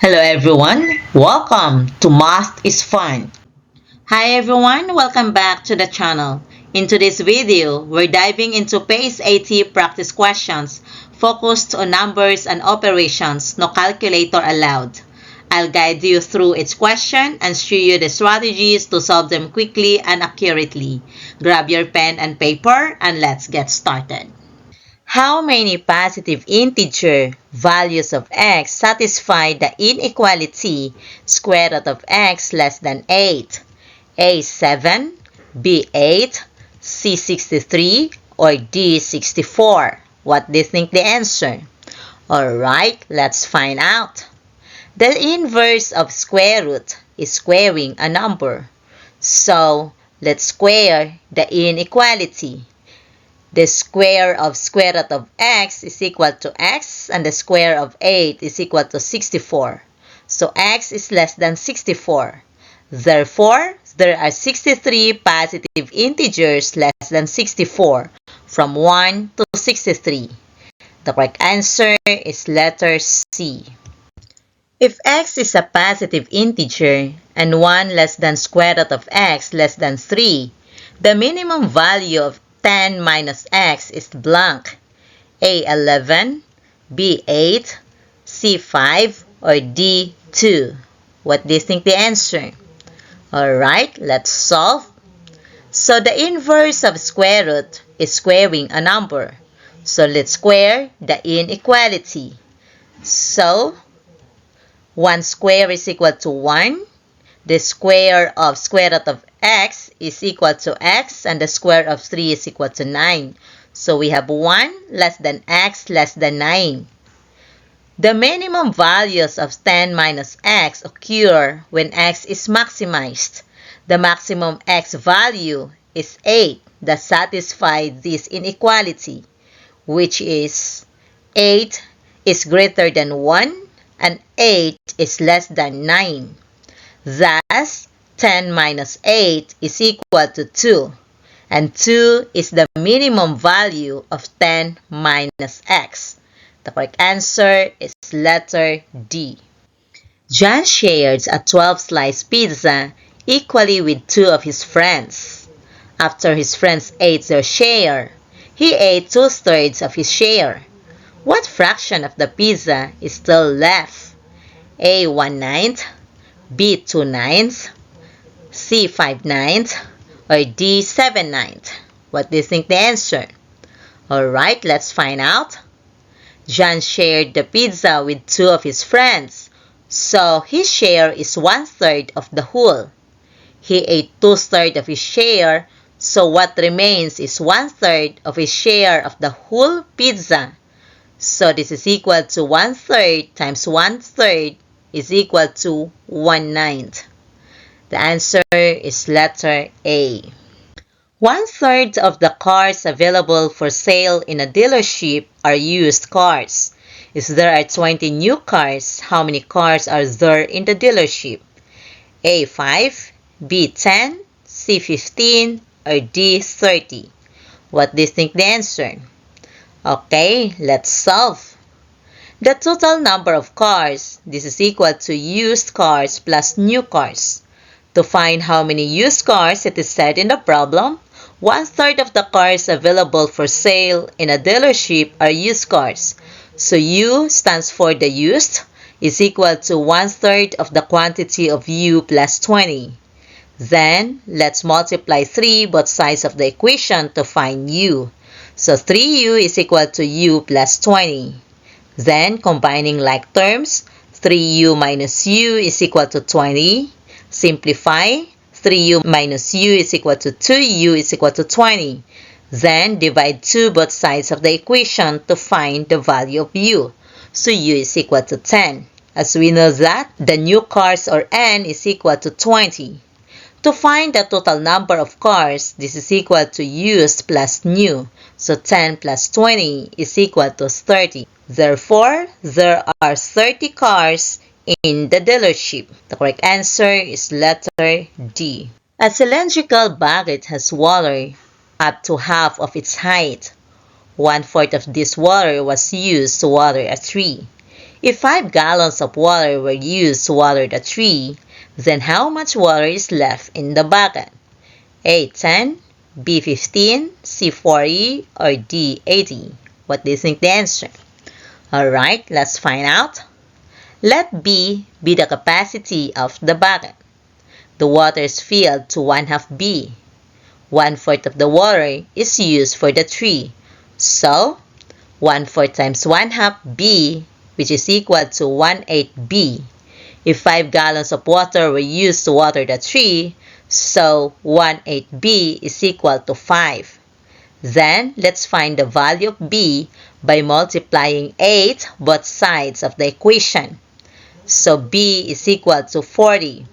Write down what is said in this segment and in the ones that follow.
Hello everyone, welcome to Math is Fun. Hi everyone, welcome back to the channel. In today's video, we're diving into PACE AT practice questions focused on numbers and operations, no calculator allowed. I'll guide you through each question and show you the strategies to solve them quickly and accurately. Grab your pen and paper and let's get started. How many positive integer values of x satisfy the inequality square root of x less than 8? A 7, B 8, C 63, or D 64? What do you think the answer? Alright, let's find out. The inverse of square root is squaring a number. So, let's square the inequality. The square of square root of x is equal to x, and the square of 8 is equal to 64. So x is less than 64. Therefore, there are 63 positive integers less than 64, from 1 to 63. The correct answer is letter C. If x is a positive integer and 1 less than square root of x less than 3, the minimum value of 10 minus x is blank. A 11, B 8, C 5, or D 2? What do you think the answer? Alright, let's solve. So the inverse of square root is squaring a number. So let's square the inequality. So 1 square is equal to 1. The square of square root of x is equal to x, and the square of 3 is equal to 9. So we have 1 less than x less than 9. The minimum values of 10 minus x occur when x is maximized. The maximum x value is 8 that satisfies this inequality, which is 8 is greater than 1 and 8 is less than 9. Thus, 10 minus 8 is equal to 2, and 2 is the minimum value of 10 minus x. The correct answer is letter D. John shared a 12-slice pizza equally with 2 of his friends. After his friends ate their share, he ate 2/3 of his share. What fraction of the pizza is still left? A 1/9, B 2/9, C 5/9, or D 7/9? What do you think the answer? Alright, let's find out. John shared the pizza with 2 of his friends, so his share is 1/3 of the whole. He ate 2/3 of his share, so what remains is 1/3 of his share of the whole pizza. So this is equal to 1/3 times 1/3 is equal to 1/9. The answer is letter A. 1/3 of the cars available for sale in a dealership are used cars. If there are 20 new cars, how many cars are there in the dealership? A 5, B 10, C 15, or D 30? What do you think the answer? Okay, let's solve. The total number of cars, this is equal to used cars plus new cars. To find how many used cars it is said in the problem, 1/3 of the cars available for sale in a dealership are used cars. So U stands for the used is equal to 1/3 of the quantity of U plus 20. Then, let's multiply 3 both sides of the equation to find U. So 3U is equal to U plus 20. Then, combining like terms, 3U minus U is equal to 20. Simplify, 3U minus U is equal to 2U is equal to 20. Then, divide 2 both sides of the equation to find the value of U. So, U is equal to 10. As we know that, the new cars or N is equal to 20. To find the total number of cars, this is equal to used plus new. So 10 plus 20 is equal to 30. Therefore, there are 30 cars in the dealership. The correct answer is letter D. A cylindrical bucket has water up to half of its height. 1/4 of this water was used to water a tree. If 5 gallons of water were used to water the tree, then how much water is left in the bucket? A. 10, B. 15, C. 40, or D. 80? What do you think the answer? Alright, let's find out. Let B be the capacity of the bucket. The water is filled to 1/2 B. 1/4 of the water is used for the tree. So, 1/4 times 1/2 B, which is equal to 1/8 B. If 5 gallons of water were used to water the tree, so 1/8 B is equal to 5. Then, let's find the value of B by multiplying 8 both sides of the equation. So B is equal to 40.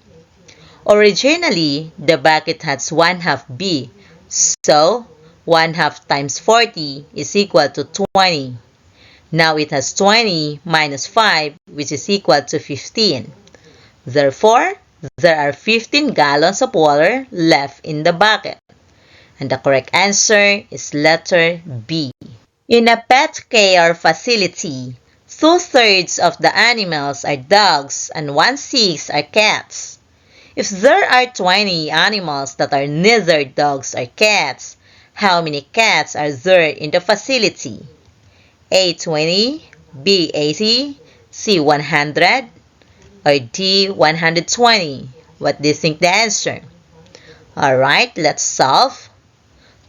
Originally, the bucket has 1/2 B, so 1/2 times 40 is equal to 20. Now it has 20 minus 5, which is equal to 15. Therefore, there are 15 gallons of water left in the bucket. And the correct answer is letter B. In a pet care facility, 2/3 of the animals are dogs and 1/6 are cats. If there are 20 animals that are neither dogs or cats, how many cats are there in the facility? A. 20, B. 80, C. 100, or D. 120? What do you think the answer? Alright, let's solve.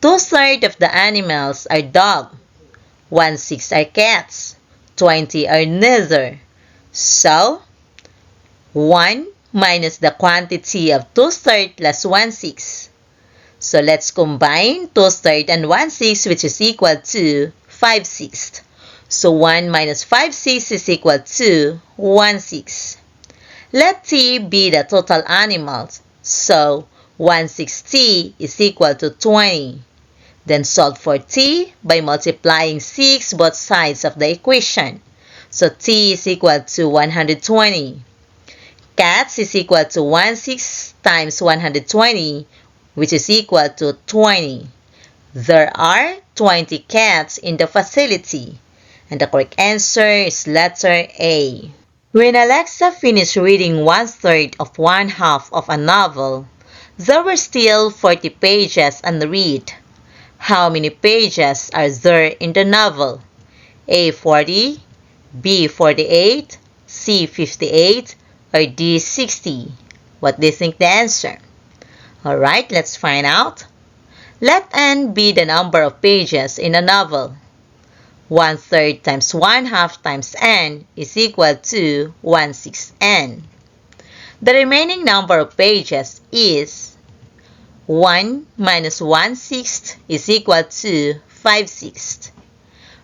2/3 of the animals are dog, 1/6 are cats, 20 are neither. So, 1 minus the quantity of 2/3 plus 1/6. So let's combine 2/3 and 1/6, which is equal to 5/6. So 1 minus 5/6 is equal to 1/6. Let T be the total animals. So 1/6 T is equal to 20. Then solve for T by multiplying 6 both sides of the equation. So T is equal to 120. Cats is equal to 1/6 times 120, which is equal to 20. There are 20 cats in the facility. And the correct answer is letter A. When Alexa finished reading 1/3 of 1/2 of a novel, there were still 40 pages unread. How many pages are there in the novel? A. 40, B. 48, C. 58, or D. 60? What do you think the answer? Alright, let's find out. Let n be the number of pages in a novel. 1/3 times 1/2 times n is equal to 1/6 n. The remaining number of pages is 1 minus 1/6 is equal to 5/6.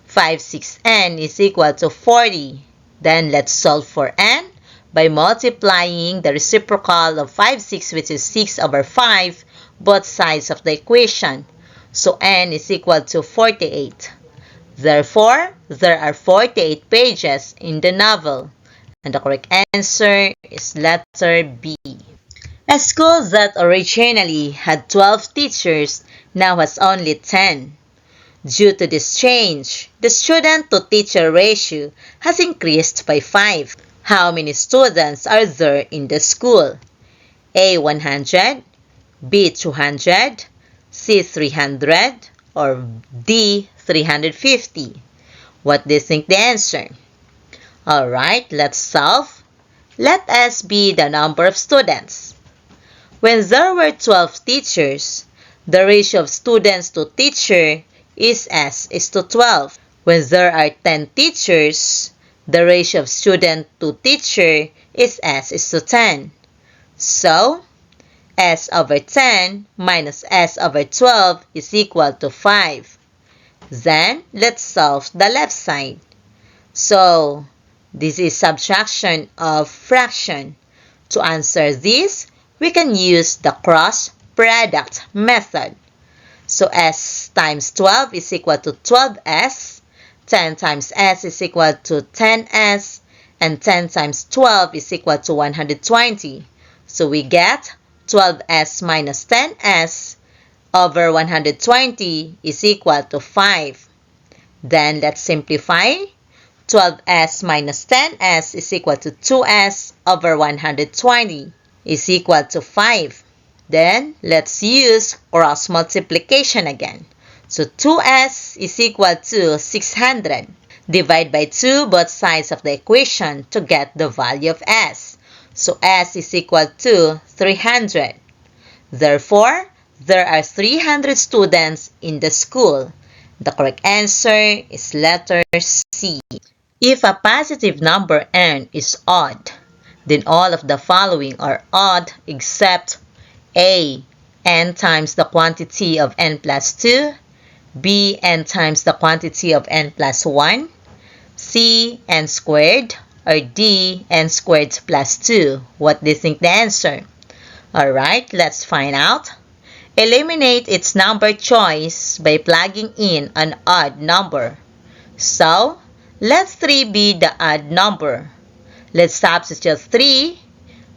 5/6 n is equal to 40. Then let's solve for n by multiplying the reciprocal of 5/6, which is 6/5, both sides of the equation. So n is equal to 48. Therefore, there are 48 pages in the novel. And the correct answer is letter B. A school that originally had 12 teachers now has only 10. Due to this change, the student-to-teacher ratio has increased by 5. How many students are there in the school? A. 100, B. 200, C. 300, or D. 350? What do you think the answer? Alright, let's solve. Let S be the number of students. When there were 12 teachers, the ratio of students to teacher is S is to 12. When there are 10 teachers, the ratio of student to teacher is S is to 10. So, S over 10 minus S over 12 is equal to 5. Then, let's solve the left side. So, this is subtraction of fraction. To answer this, we can use the cross product method. So S times 12 is equal to 12S, 10 times S is equal to 10S, and 10 times 12 is equal to 120. So we get 12S minus 10S over 120 is equal to 5. Then let's simplify. 12s minus 10s is equal to 2s over 120 is equal to 5. Then, let's use cross multiplication again. So, 2s is equal to 600. Divide by 2 both sides of the equation to get the value of s. So, s is equal to 300. Therefore, there are 300 students in the school. The correct answer is letter C. If a positive number n is odd, then all of the following are odd except A, n times the quantity of n plus 2, B, n times the quantity of n plus 1, C, n squared, or D, n squared plus 2. What do you think the answer? Alright, let's find out. Eliminate its number choice by plugging in an odd number. So, let 3 be the odd number. Let's substitute 3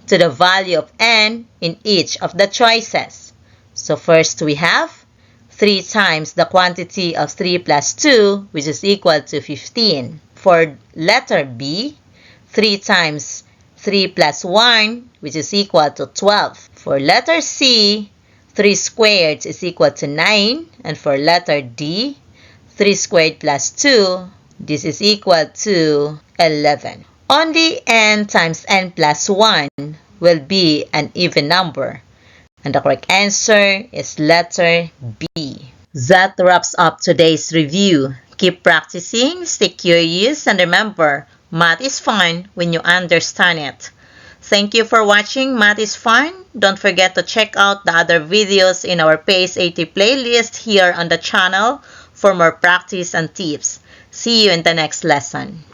to the value of n in each of the choices. So first we have 3 times the quantity of 3 plus 2, which is equal to 15. For letter B, 3 times 3 plus 1, which is equal to 12. For letter C, 3 squared is equal to 9. And for letter D, 3 squared plus 2, this is equal to 11. Only n times n plus 1 will be an even number. And the correct answer is letter B. That wraps up today's review. Keep practicing, stay curious, and remember, math is fun when you understand it. Thank you for watching Math is Fun. Don't forget to check out the other videos in our PACE AT playlist here on the channel for more practice and tips. See you in the next lesson.